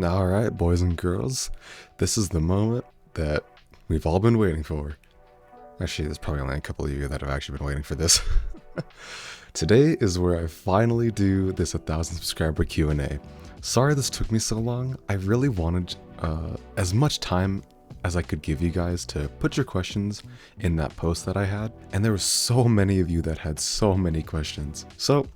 Alright, boys and girls, this is the moment that we've all been waiting for. Actually, there's probably only a couple of you that have actually been waiting for this. Today is where I finally do this 1,000 subscriber Q&A. Sorry this took me so long. I really wanted as much time as I could give you guys to put your questions in that post that I had, and there were so many of you that had so many questions. So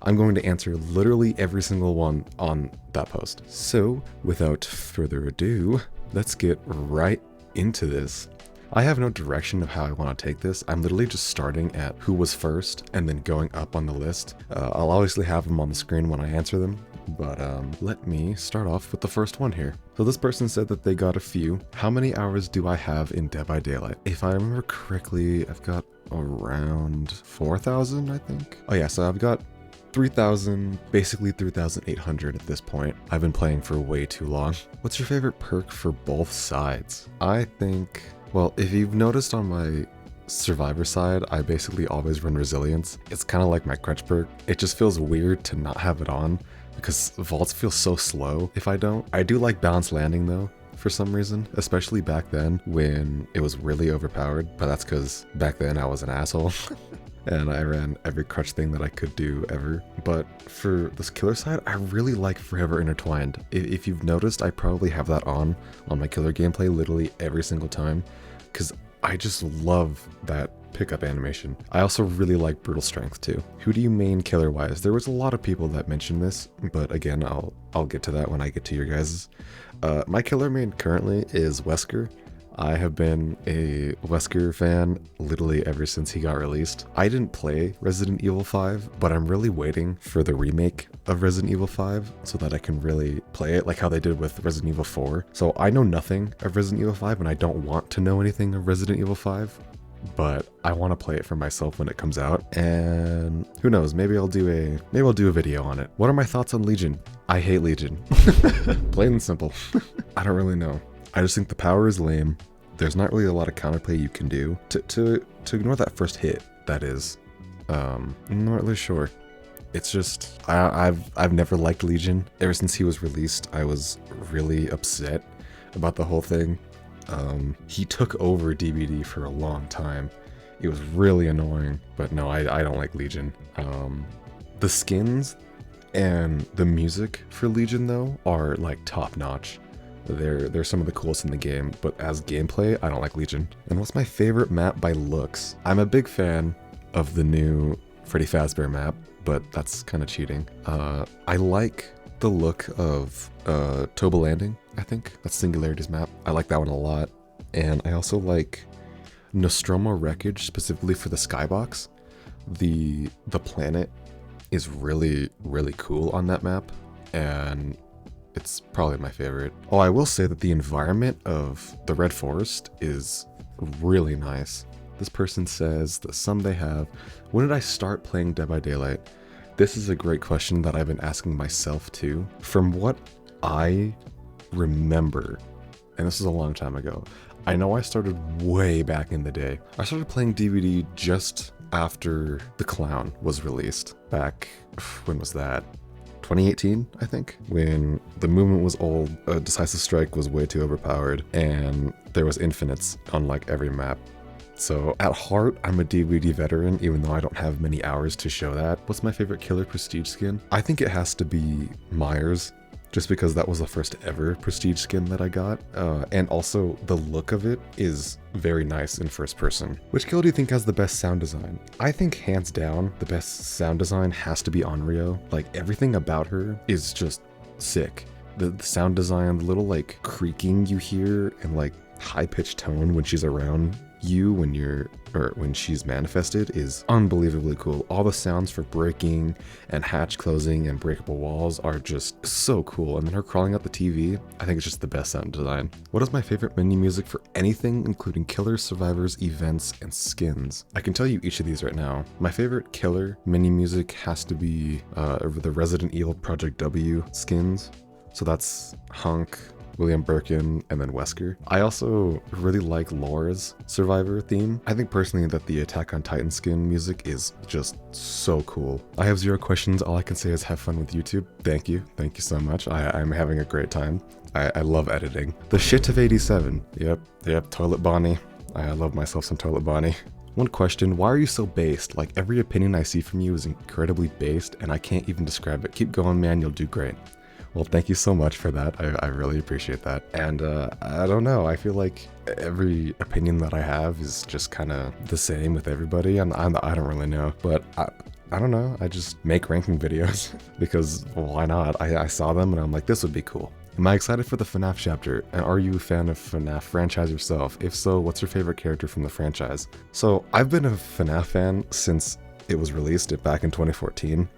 I'm going to answer literally every single one on that post. So without further ado, let's get right into this. I have no direction of how I want to take this. I'm literally just starting at who was first and then going up on the list. I'll obviously have them on the screen when I answer them, but let me start off with the first one here. So this person said that they got a few. How many hours do I have in Dead by Daylight? If I remember correctly, I've got around 4,000, I think. Oh yeah, so I've got 3,000, basically 3,800 at this point. I've been playing for way too long. What's your favorite perk for both sides? I think, well, if you've noticed on my survivor side, I basically always run resilience. It's kind of like my crutch perk. It just feels weird to not have it on because vaults feel so slow if I don't. I do like balanced landing though, for some reason, especially back then when it was really overpowered, but that's because back then I was an asshole. And I ran every crutch thing that I could do ever. But for this killer side, I really like Forever Intertwined. If you've noticed, I probably have that on my killer gameplay literally every single time, because I just love that pickup animation. I also really like Brutal Strength too. Who do you main killer wise? There was a lot of people that mentioned this, but again, I'll get to that when I get to your guys's. My killer main currently is Wesker. I have been a Wesker fan literally ever since he got released. I didn't play Resident Evil 5, but I'm really waiting for the remake of Resident Evil 5 so that I can really play it like how they did with Resident Evil 4. So I know nothing of Resident Evil 5 and I don't want to know anything of Resident Evil 5, but I want to play it for myself when it comes out. And who knows, maybe I'll do a video on it. What are my thoughts on Legion? I hate Legion. Plain and simple. I don't really know. I just think the power is lame. There's not really a lot of counterplay you can do. To ignore that first hit, that is. I'm not really sure. It's just, I've never liked Legion. Ever since he was released, I was really upset about the whole thing. He took over DBD for a long time. It was really annoying, but no, I don't like Legion. The skins and the music for Legion though are like top notch. They're some of the coolest in the game, but as gameplay, I don't like Legion. And what's my favorite map by looks? I'm a big fan of the new Freddy Fazbear map, but that's kind of cheating. I like the look of Toba Landing, I think. That's Singularity's map. I like that one a lot. And I also like Nostromo Wreckage, specifically for the skybox. The planet is really, really cool on that map, and it's probably my favorite. Oh, I will say that the environment of the Red Forest is really nice. This person says the sum they have. When did I start playing Dead by Daylight? This is a great question that I've been asking myself too. From what I remember, and this is a long time ago, I know I started way back in the day. I started playing DVD just after The Clown was released. Back, when was that? 2018, I think, when the movement was old, Decisive Strike was way too overpowered, and there was infinites on like every map. So at heart, I'm a DVD veteran, even though I don't have many hours to show that. What's my favorite killer prestige skin? I think it has to be Myers, just because that was the first ever prestige skin that I got. And also the look of it is very nice in first person. Which kill do you think has the best sound design? I think hands down, the best sound design has to be Onryo. Like everything about her is just sick. The sound design, the little like creaking you hear and like high pitched tone when she's around you when she's manifested is unbelievably cool. All the sounds for breaking and hatch closing and breakable walls are just so cool. And then her crawling up the TV, I think it's just the best sound design. What is my favorite menu music for anything, including killers, survivors, events, and skins? I can tell you each of these right now. My favorite killer menu music has to be the Resident Evil Project W skins. So that's Hunk, William Birkin, and then Wesker. I also really like Laura's Survivor theme. I think personally that the Attack on Titan skin music is just so cool. I have 0 questions. All I can say is have fun with YouTube. Thank you so much. I'm having a great time. I love editing. The shit of 87. Yep, Toilet Bonnie. I love myself some Toilet Bonnie. One question, why are you so based? Like, every opinion I see from you is incredibly based, and I can't even describe it. Keep going, man, you'll do great. Well, thank you so much for that. I really appreciate that. And I don't know, I feel like every opinion that I have is just kind of the same with everybody, and I don't really know. But I don't know, I just make ranking videos because why not? I saw them and I'm like, this would be cool. Am I excited for the FNAF chapter? And are you a fan of FNAF franchise yourself? If so, what's your favorite character from the franchise? So I've been a FNAF fan since it was released back in 2014.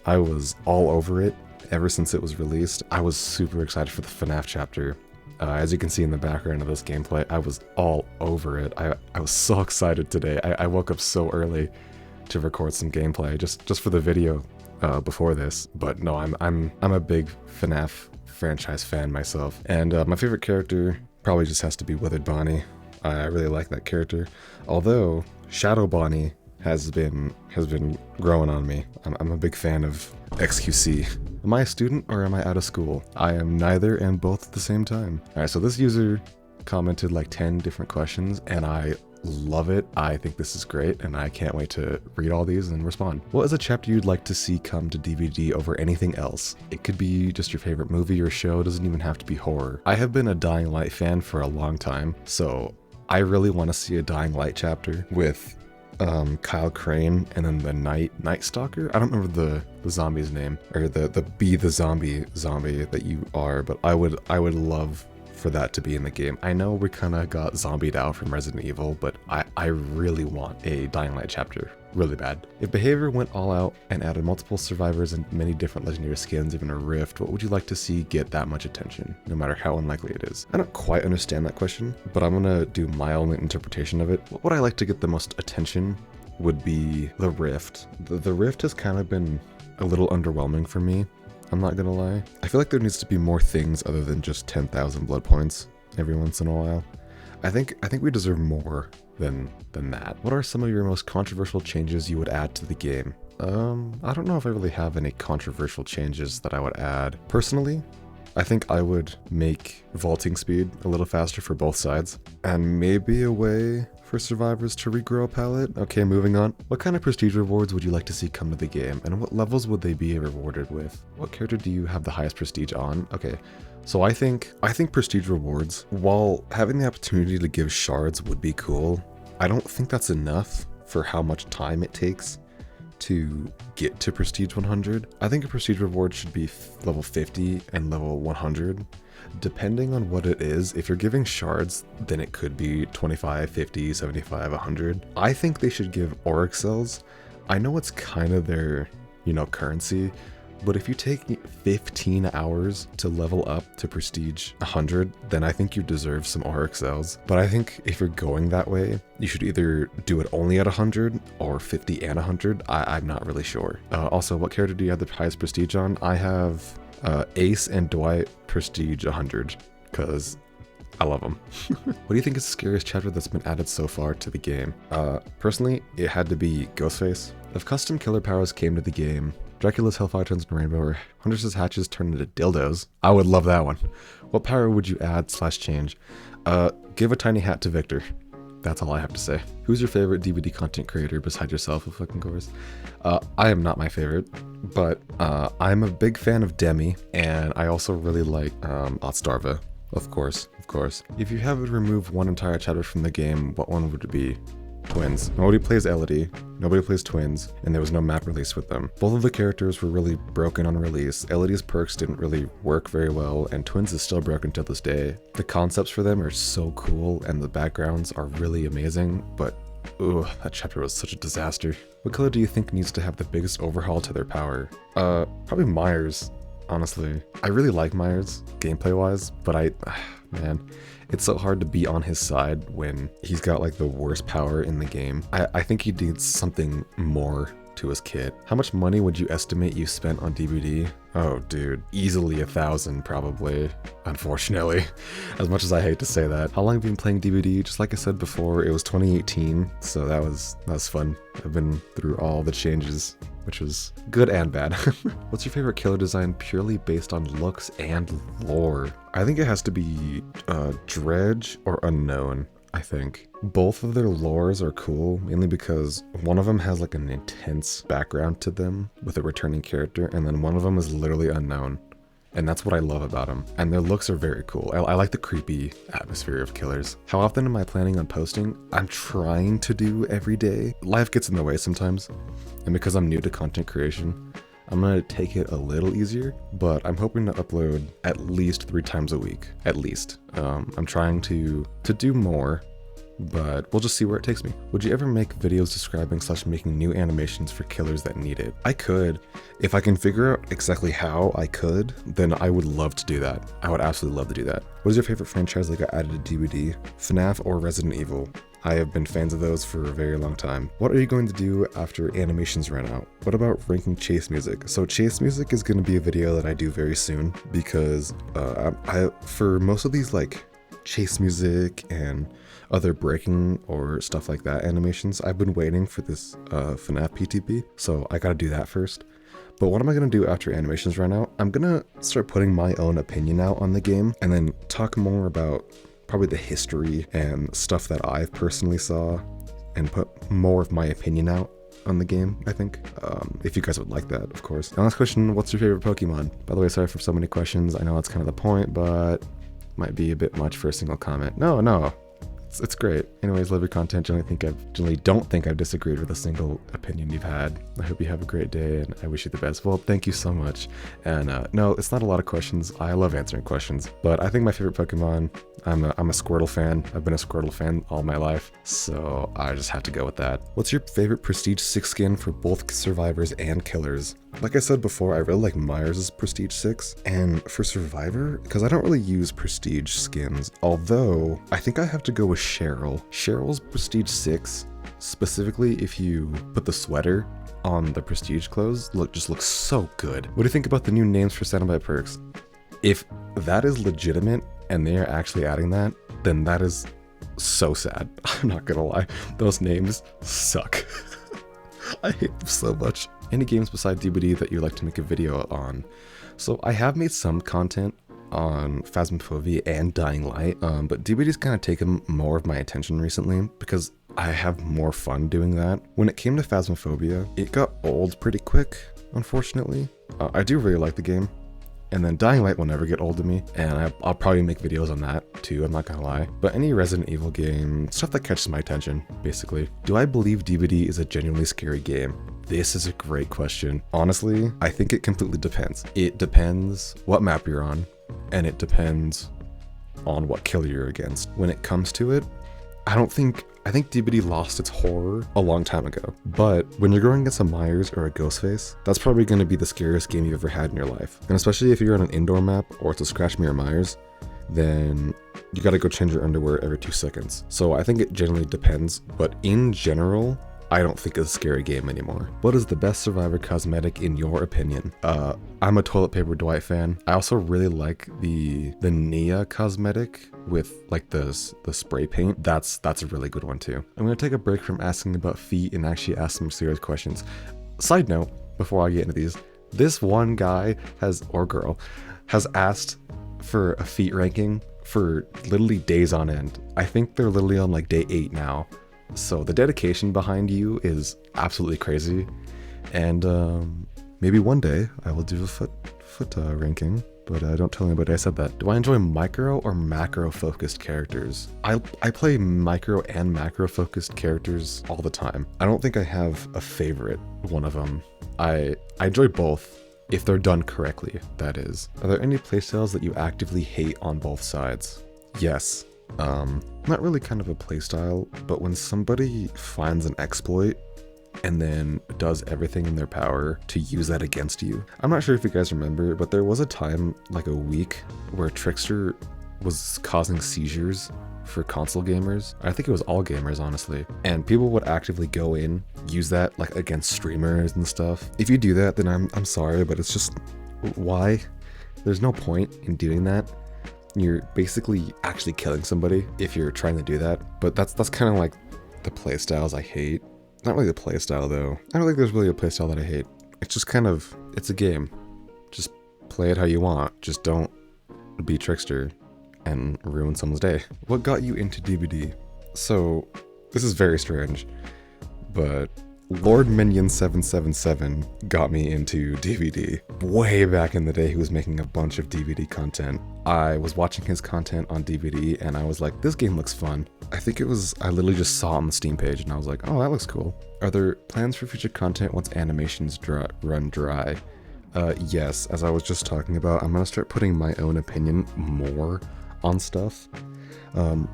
I was all over it ever since it was released. I was super excited for the FNAF chapter. As you can see in the background of this gameplay, I was all over it. I was so excited today. I woke up so early to record some gameplay just for the video before this. But no, I'm a big FNAF franchise fan myself, and my favorite character probably just has to be Withered Bonnie. I really like that character, although Shadow Bonnie has been growing on me. I'm a big fan of XQC. Am I a student or am I out of school? I am neither and both at the same time. Alright, so this user commented like 10 different questions, and I love it. I think this is great, and I can't wait to read all these and respond. What is a chapter you'd like to see come to DVD over anything else? It could be just your favorite movie or show, it doesn't even have to be horror. I have been a Dying Light fan for a long time, so I really want to see a Dying Light chapter with Kyle Crane and then the Night Stalker. I don't remember the zombie's name, or the be the zombie that you are, but I would love for that to be in the game. I know we kind of got zombied out from Resident Evil, but I really want a Dying Light chapter really bad. If Behavior went all out and added multiple survivors and many different legendary skins, even a rift, what would you like to see get that much attention, no matter how unlikely it is? I don't quite understand that question, but I'm gonna do my own interpretation of it. What would I like to get the most attention would be the rift. The rift has kind of been a little underwhelming for me, I'm not gonna lie. I feel like there needs to be more things other than just 10,000 blood points every once in a while. I think we deserve more than that. What are some of your most controversial changes you would add to the game? I don't know if I really have any controversial changes that I would add. Personally, I think I would make vaulting speed a little faster for both sides, and maybe a way for survivors to regrow a palette. Okay, moving on. What kind of prestige rewards would you like to see come to the game, and what levels would they be rewarded with? What character do you have the highest prestige on? Okay, so I think prestige rewards, while having the opportunity to give shards would be cool, I don't think that's enough for how much time it takes to get to prestige 100. I think a prestige reward should be level 50 and level 100. Depending on what it is, if you're giving shards, then it could be 25, 50, 75, 100. I think they should give auric cells. I know it's kind of their, currency, but if you take 15 hours to level up to prestige 100, then I think you deserve some auric cells. But I think if you're going that way, you should either do it only at 100 or 50 and 100. I'm not really sure. Also, what character do you have the highest prestige on? I have Ace and Dwight prestige 100, because I love them. What do you think is the scariest chapter that's been added so far to the game? Personally, it had to be Ghostface. If custom killer powers came to the game, Dracula's Hellfire turns into rainbow, or Huntress's hatches turn into dildos, I would love that one. What power would you add / change? Give a tiny hat to Victor. That's all I have to say. Who's your favorite DVD content creator besides yourself, of course? I am not my favorite, but I'm a big fan of Demi, and I also really like Otstarva, of course. If you have to remove one entire chapter from the game, what one would it be? Twins. Nobody plays Elodie, nobody plays Twins, and there was no map release with them. Both of the characters were really broken on release. Elodie's perks didn't really work very well, and Twins is still broken to this day. The concepts for them are so cool, and the backgrounds are really amazing, but that chapter was such a disaster. What color do you think needs to have the biggest overhaul to their power? Probably Myers, honestly. I really like Myers, gameplay-wise, but man, it's so hard to be on his side when he's got like the worst power in the game. I think he needs something more to his kit. How much money would you estimate you spent on DBD? Oh, dude, easily 1,000 probably, unfortunately, as much as I hate to say that. How long have you been playing DBD? Just like I said before, it was 2018, so that was fun. I've been through all the changes, which was good and bad. What's your favorite killer design purely based on looks and lore? I think it has to be Dredge or Unknown. I think both of their lores are cool, mainly because one of them has like an intense background to them with a returning character, and then one of them is literally unknown. And that's what I love about them. And their looks are very cool. I like the creepy atmosphere of killers. How often am I planning on posting? I'm trying to do every day. Life gets in the way sometimes. And because I'm new to content creation, I'm gonna take it a little easier, but I'm hoping to upload at least 3 times a week, at least. I'm trying to do more, but we'll just see where it takes me. Would you ever make videos describing / making new animations for killers that need it? I could. If I can figure out exactly how I could, then I would love to do that. I would absolutely love to do that. What is your favorite franchise that got added to DVD? FNAF or Resident Evil? I have been fans of those for a very long time. What are you going to do after animations run out? What about ranking chase music? So chase music is going to be a video that I do very soon, because for most of these like chase music and other breaking or stuff like that animations, I've been waiting for this FNAF PTP, so I gotta do that first. But what am I gonna do after animations run out? I'm gonna start putting my own opinion out on the game, and then talk more about probably the history and stuff that I've personally saw, and put more of my opinion out on the game, I think, if you guys would like that, of course. And last question, what's your favorite Pokemon? By the way, sorry for so many questions. I know that's kind of the point, but might be a bit much for a single comment. No. It's great. Anyways, love your content. Generally don't think I've disagreed with a single opinion you've had. I hope you have a great day, and I wish you the best. Well, thank you so much. And no, it's not a lot of questions. I love answering questions, but I think my favorite Pokemon, I'm a Squirtle fan. I've been a Squirtle fan all my life, so I just have to go with that. What's your favorite Prestige 6 skin for both survivors and killers? Like I said before, I really like Myers' Prestige 6, and for Survivor, because I don't really use Prestige skins, although I think I have to go with Cheryl. Cheryl's Prestige 6, specifically if you put the sweater on the Prestige clothes, just looks so good. What do you think about the new names for Standby Perks? If that is legitimate and they are actually adding that, then that is so sad. I'm not gonna lie, those names suck. I hate them so much. Any games besides DBD that you'd like to make a video on? So I have made some content on Phasmophobia and Dying Light, but DBD's kind of taken more of my attention recently because I have more fun doing that. When it came to Phasmophobia, it got old pretty quick, unfortunately. I do really like the game, and then Dying Light will never get old to me, and I'll probably make videos on that too, I'm not gonna lie. But any Resident Evil game, stuff that catches my attention, basically. Do I believe DBD is a genuinely scary game? This is a great question. Honestly, I think it completely depends. It depends what map you're on, and it depends on what killer you're against. When it comes to it, I think DBD lost its horror a long time ago. But when you're going against a Myers or a Ghostface, that's probably going to be the scariest game you've ever had in your life. And especially if you're on an indoor map or it's a Scratch Me or Myers, then you gotta go change your underwear every 2 seconds. So I think it generally depends, but in general, I don't think it's a scary game anymore. What is the best Survivor cosmetic in your opinion? I'm a Toilet Paper Dwight fan. I also really like the Nia cosmetic with like the spray paint. That's a really good one too. I'm gonna take a break from asking about feet and actually ask some serious questions. Side note, before I get into these, this one guy or girl has asked for a feet ranking for literally days on end. I think they're literally on like day 8 now. So the dedication behind you is absolutely crazy, and maybe one day I will do a foot ranking, but don't tell anybody I said that. Do I enjoy micro or macro focused characters? I play micro and macro focused characters all the time. I don't think I have a favorite one of them. I enjoy both, if they're done correctly, that is. Are there any playstyles that you actively hate on both sides? Yes. Not really kind of a playstyle, but when somebody finds an exploit and then does everything in their power to use that against you. I'm not sure if you guys remember, but there was a time, like a week, where Trickster was causing seizures for console gamers. I think it was all gamers, honestly. And people would actively go in, use that like against streamers and stuff. If you do that, then I'm sorry, but it's just, why? There's no point in doing that. You're basically actually killing somebody if you're trying to do that. But that's kind of like the playstyles I hate. Not really the playstyle though. I don't think there's really a playstyle that I hate. It's just kind of, it's a game. Just play it how you want. Just don't be a trickster and ruin someone's day. What got you into DVD? So, this is very strange, but Lord Minion 777 got me into DVD. Way back in the day, he was making a bunch of DVD content. I was watching his content on DVD and I was like, this game looks fun. I think it was, I literally just saw it on the Steam page and I was like, oh, that looks cool. Are there plans for future content once animations run dry? Yes, as I was just talking about, I'm gonna start putting my own opinion more on stuff.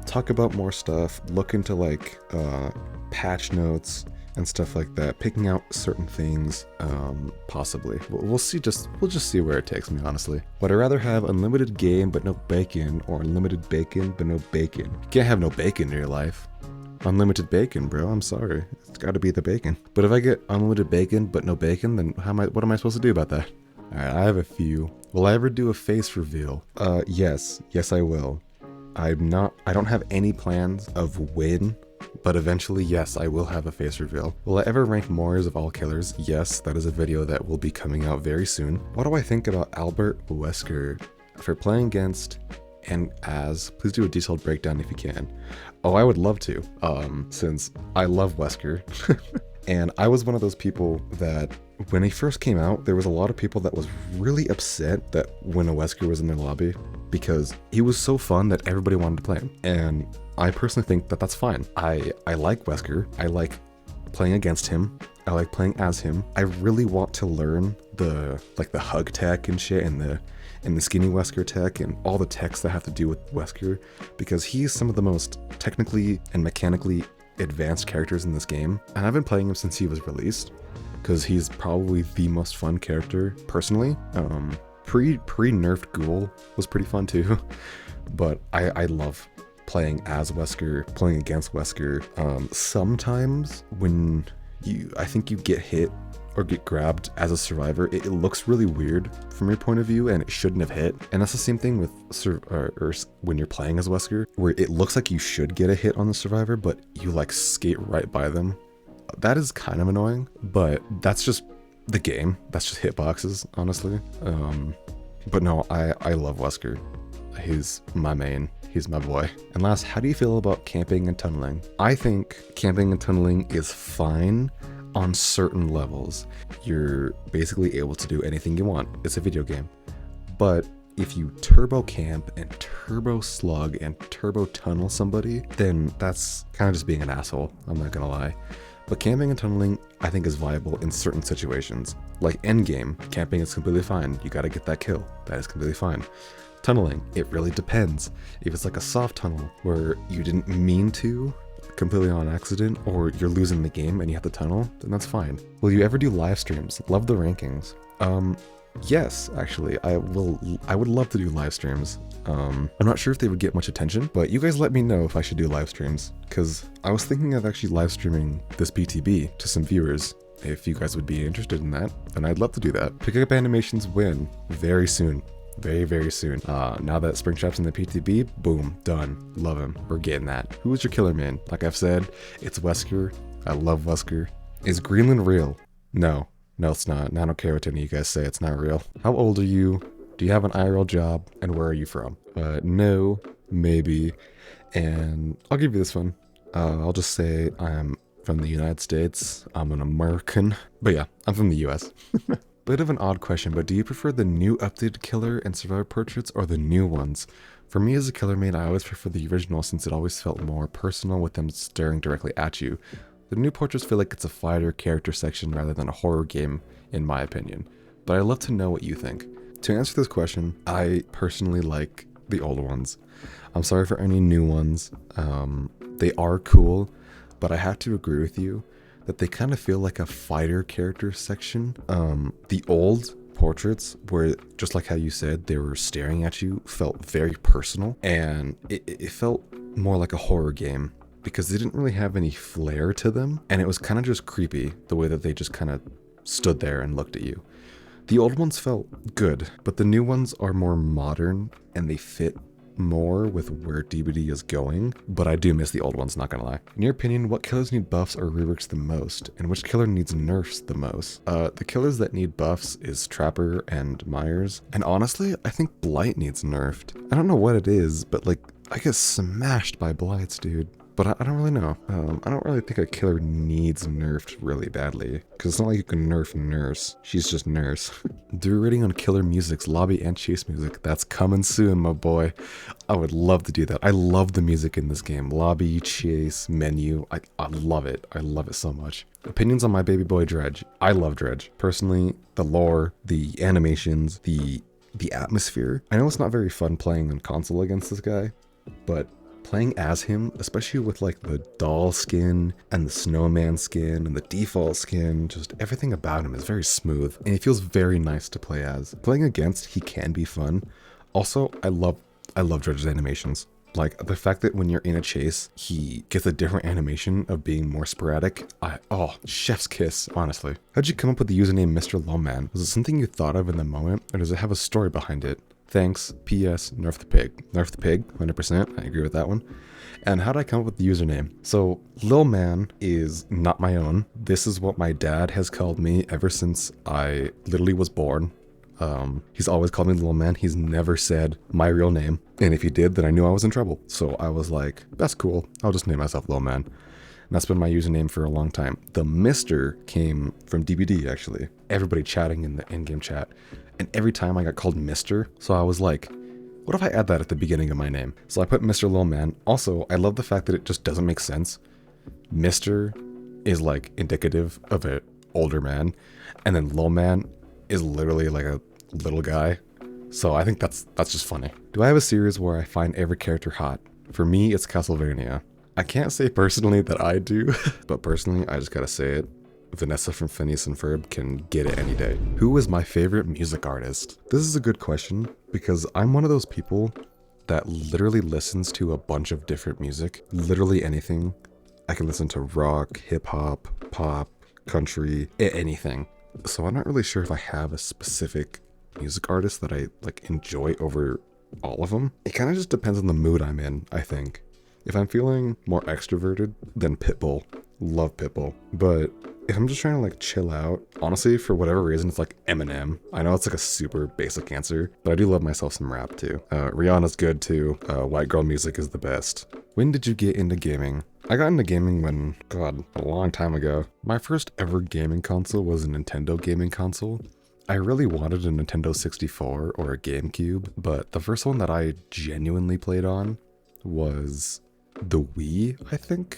Talk about more stuff, look into like patch notes and stuff like that, picking out certain things, possibly. We'll just see where it takes me, honestly. Would I rather have unlimited game but no bacon, or unlimited bacon but no bacon? You can't have no bacon in your life. Unlimited bacon, bro, I'm sorry. It's gotta be the bacon. But if I get unlimited bacon but no bacon, then what am I supposed to do about that? Alright, I have a few. Will I ever do a face reveal? Yes I will. I don't have any plans of when, but eventually, yes, I will have a face reveal. Will I ever rank Moors of all killers? Yes, that is a video that will be coming out very soon. What do I think about Albert Wesker? For playing against and as, please do a detailed breakdown if you can. Oh, I would love to, since I love Wesker. And I was one of those people that when he first came out, there was a lot of people that was really upset that when a Wesker was in their lobby, because he was so fun that everybody wanted to play him. And I personally think that that's fine. I like Wesker. I like playing against him. I like playing as him. I really want to learn the hug tech and shit, and the skinny Wesker tech and all the techs that have to do with Wesker, because he's some of the most technically and mechanically advanced characters in this game. And I've been playing him since he was released, because he's probably the most fun character personally. Pre-nerfed Ghoul was pretty fun too, but I love playing as Wesker, playing against Wesker. Sometimes when I think you get hit or get grabbed as a survivor, it looks really weird from your point of view, and it shouldn't have hit. And that's the same thing with when you're playing as Wesker, where it looks like you should get a hit on the survivor, but you like skate right by them. That is kind of annoying, but that's just the game. That's just hitboxes, honestly. But no, I love Wesker. He's my main. He's my boy. And last, how do you feel about camping and tunneling? I think camping and tunneling is fine on certain levels. You're basically able to do anything you want. It's a video game. But if you turbo camp and turbo slug and turbo tunnel somebody, then that's kind of just being an asshole. I'm not gonna lie. But camping and tunneling, I think, is viable in certain situations. Like endgame, camping is completely fine. You gotta get that kill. That is completely fine. Tunneling, it really depends. If it's like a soft tunnel where you didn't mean to, completely on accident, or you're losing the game and you have to tunnel, then that's fine. Will you ever do live streams? Love the rankings. Yes, actually, I would love to do live streams. I'm not sure if they would get much attention, but you guys let me know if I should do live streams, because I was thinking of actually live streaming this PTB to some viewers. If you guys would be interested in that, then I'd love to do that. Pick Up Animations win very soon. Very, very soon. Now that Springtrap's in the PTB, boom, done. Love him. We're getting that. Who is your killer man? Like I've said, it's Wesker. I love Wesker. Is Greenland real? No, it's not. And I don't care what any of you guys say. It's not real. How old are you? Do you have an IRL job? And where are you from? No, maybe. And I'll give you this one. I'll just say I'm from the United States. I'm an American. But yeah, I'm from the US. Bit of an odd question, but do you prefer the new updated killer and survivor portraits or the new ones? For me as a killer main, I always prefer the original since it always felt more personal with them staring directly at you. The new portraits feel like it's a fighter character section rather than a horror game, in my opinion. But I'd love to know what you think. To answer this question, I personally like the old ones. I'm sorry for any new ones. They are cool, but I have to agree with you that they kind of feel like a fighter character section. The old portraits, where just like how you said, they were staring at you, felt very personal, and it felt more like a horror game because they didn't really have any flair to them, and it was kind of just creepy the way that they just kind of stood there and looked at you. The old ones felt good, but the new ones are more modern and they fit more with where DBD is going, but I do miss the old ones, not gonna lie. In your opinion, what killers need buffs or reworks the most, and which killer needs nerfs the most? The killers that need buffs is Trapper and Myers, and honestly, I think Blight needs nerfed. I don't know what it is, but like, I get smashed by Blights, dude. But I don't really know. I don't really think a killer needs nerfed really badly, because it's not like you can nerf Nurse. She's just Nurse. Do a rating on killer music's lobby and chase music. That's coming soon, my boy. I would love to do that. I love the music in this game. Lobby, chase, menu. I love it. I love it so much. Opinions on my baby boy Dredge. I love Dredge. Personally, the lore, the animations, the atmosphere. I know it's not very fun playing on console against this guy, but playing as him, especially with like the doll skin and the snowman skin and the default skin, just everything about him is very smooth and he feels very nice to play as. Playing against, he can be fun. Also, I love Dredge's animations. Like the fact that when you're in a chase, he gets a different animation of being more sporadic. Oh, chef's kiss, honestly. How'd you come up with the username Mr. Lowman? Was it something you thought of in the moment, or does it have a story behind it? Thanks. P.S. Nerf the pig. Nerf the pig, 100%. I agree with that one. And how did I come up with the username? So, Lil Man is not my own. This is what my dad has called me ever since I literally was born. He's always called me Lil Man. He's never said my real name. And if he did, then I knew I was in trouble. So I was like, that's cool. I'll just name myself Lil Man. And that's been my username for a long time. The Mr. came from DBD, actually. Everybody chatting in the in-game chat. And every time I got called Mr., so I was like, what if I add that at the beginning of my name? So I put Mr. Lil Man. Also, I love the fact that it just doesn't make sense. Mr. is like indicative of an older man, and then Lil Man is literally like a little guy. So I think that's just funny. Do I have a series where I find every character hot? For me, it's Castlevania. I can't say personally that I do, but personally, I just gotta say it. Vanessa from Phineas and Ferb can get it any day. Who is my favorite music artist? This is a good question because I'm one of those people that literally listens to a bunch of different music, literally anything. I can listen to rock, hip hop, pop, country, anything. So I'm not really sure if I have a specific music artist that I like enjoy over all of them. It kind of just depends on the mood I'm in, I think. If I'm feeling more extroverted, then Pitbull. Love Pitbull. But if I'm just trying to like chill out, honestly, for whatever reason, it's like Eminem. I know it's like a super basic answer, but I do love myself some rap too. Rihanna's good too. White girl music is the best. When did you get into gaming? I got into gaming when, God, a long time ago. My first ever gaming console was a Nintendo gaming console. I really wanted a Nintendo 64 or a GameCube, but the first one that I genuinely played on was the Wii, I think.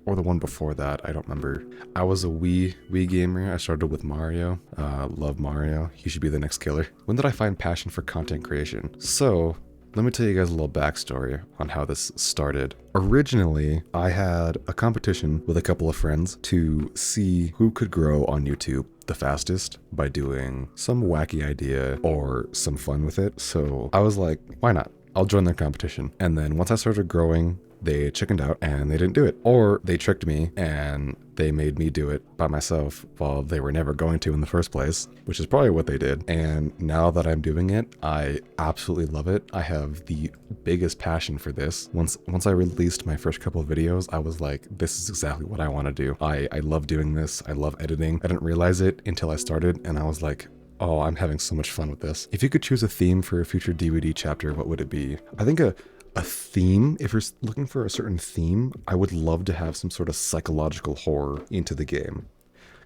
Or the one before that, I don't remember. I was a Wii gamer. I started with Mario. Love Mario. He should be the next killer. When did I find passion for content creation? So, let me tell you guys a little backstory on how this started. Originally, I had a competition with a couple of friends to see who could grow on YouTube the fastest by doing some wacky idea or some fun with it. So I was like, why not? I'll join their competition. And then once I started growing, they chickened out and they didn't do it. Or they tricked me and they made me do it by myself while they were never going to in the first place, which is probably what they did. And now that I'm doing it, I absolutely love it. I have the biggest passion for this. Once I released my first couple of videos, I was like, this is exactly what I want to do. I love doing this. I love editing. I didn't realize it until I started and I was like, oh, I'm having so much fun with this. If you could choose a theme for a future DVD chapter, what would it be? I think a theme, if you're looking for a certain theme, I would love to have some sort of psychological horror into the game.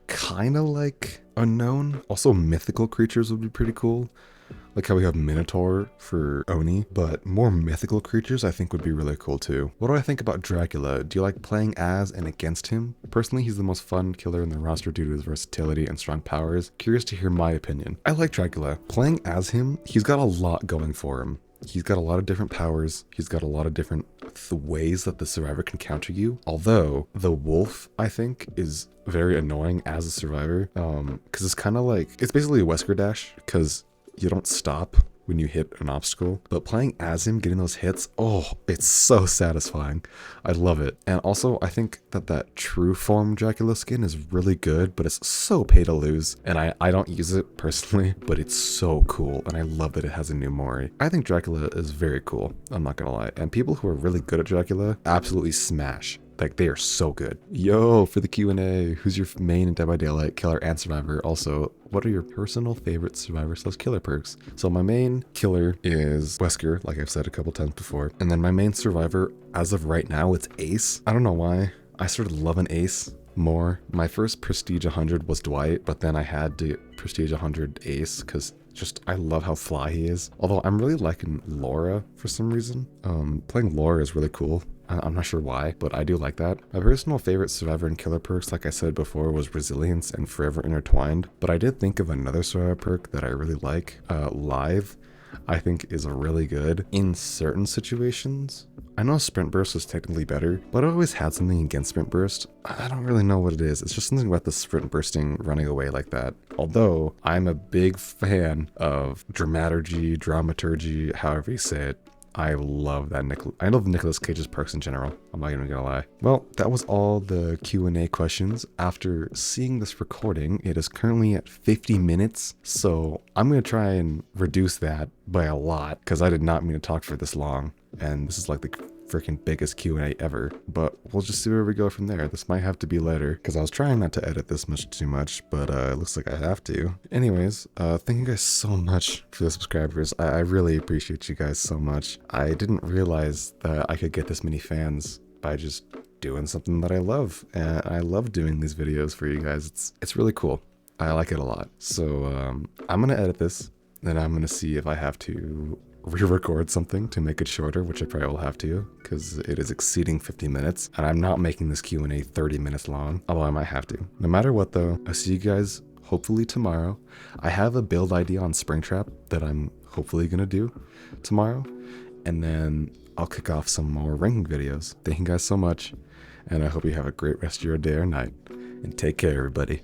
Kind of like Unknown. Also, mythical creatures would be pretty cool. Like how we have Minotaur for Oni, but more mythical creatures I think would be really cool too. What do I think about Dracula? Do you like playing as and against him? Personally, he's the most fun killer in the roster due to his versatility and strong powers. Curious to hear my opinion. I like Dracula. Playing as him, he's got a lot going for him. He's got a lot of different powers. He's got a lot of different ways that the survivor can counter you. Although the wolf, I think, is very annoying as a survivor. Because it's kind of like, it's basically a Wesker dash because you don't stop when you hit an obstacle, but playing as him, getting those hits, oh, it's so satisfying. I love it. And also, I think that true form Dracula skin is really good, but it's so pay to lose. And I don't use it personally, but it's so cool. And I love that it has a new Mori. I think Dracula is very cool. I'm not gonna lie. And people who are really good at Dracula absolutely smash. Like, they are so good. Yo, for the Q&A, who's your main in Dead by Daylight, killer, and survivor? Also, what are your personal favorite survivor/killer perks? So my main killer is Wesker, like I've said a couple times before. And then my main survivor, as of right now, it's Ace. I don't know why. I started loving Ace more. My first Prestige 100 was Dwight, but then I had to Prestige 100 Ace because I love how fly he is. Although I'm really liking Laura for some reason. Playing Laura is really cool. I'm not sure why, but I do like that. My personal favorite survivor and killer perks, like I said before, was Resilience and Forever Intertwined. But I did think of another survivor perk that I really like. Live, I think, is really good in certain situations. I know Sprint Burst is technically better, but I always had something against Sprint Burst. I don't really know what it is. It's just something about the sprint bursting running away like that. Although, I'm a big fan of dramaturgy, however you say it. I love that I love Nicolas Cage's perks in general. I'm not even gonna lie. Well, that was all the Q&A questions. After seeing this recording, it is currently at 50 minutes. So I'm gonna try and reduce that by a lot because I did not mean to talk for this long. And this is like the freaking biggest Q&A ever, but we'll just see where we go from there. This might have to be later because I was trying not to edit this too much, but it looks like I have to. Anyways, thank you guys so much for the subscribers. I really appreciate you guys so much. I didn't realize that I could get this many fans by just doing something that I love, and I love doing these videos for you guys. It's really cool. I like it a lot. So I'm gonna edit this, then I'm gonna see if I have to re-record something to make it shorter, which I probably will have to because it is exceeding 50 minutes and I'm not making this Q&A 30 minutes long, although I might have to. No matter what though, I'll see you guys hopefully tomorrow. I have a build idea on Springtrap that I'm hopefully gonna do tomorrow, and then I'll kick off some more ranking videos. Thank you guys so much, and I hope you have a great rest of your day or night, and take care everybody.